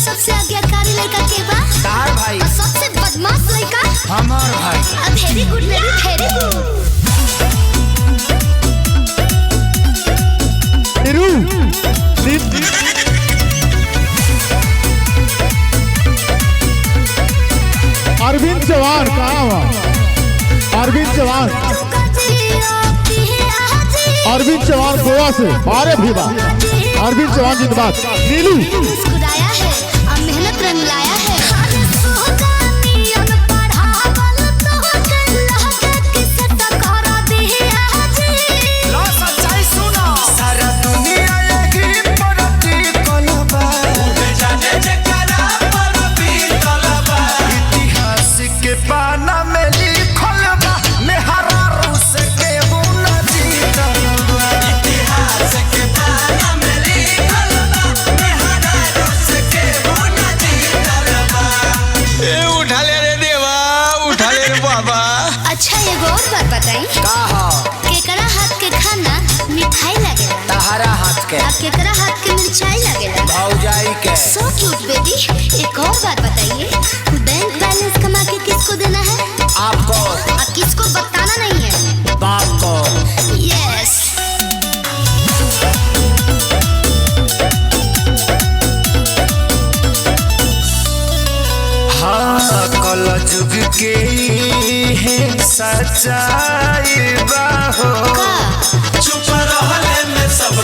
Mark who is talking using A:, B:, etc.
A: सबसे आज्ञाकारी लड़का के बा?
B: तार भाई।
A: और सबसे बदमाश लड़का?
B: हमार भाई।
A: Very good baby, very good.
C: Arvind Chauhan कहाँ हुआ? अरविंद चौहान गोवा से। अरे भीवा अरविंद चौहान जिंदाबाद। नीलू
A: मुस्कुराया है और मेहनत रंग लाया है। अच्छा एगो और बात बताई। केकरा हाथ के खाना मिठाई लगेला?
B: तहरा हाथ के।
A: और केकरा हाथ के मिर्चाई लगेला?
B: भौजाई के।
A: So cute baby. एक और बात बताइए, बैंक बैलेंस कमा के किसको देना है?
B: आपको।
A: और किसको बताना नहीं है?
B: बाप को।
A: यस।
B: हाँ कल जुग के है सच्चाई बाहो।
A: का?
B: चुप रहले में सब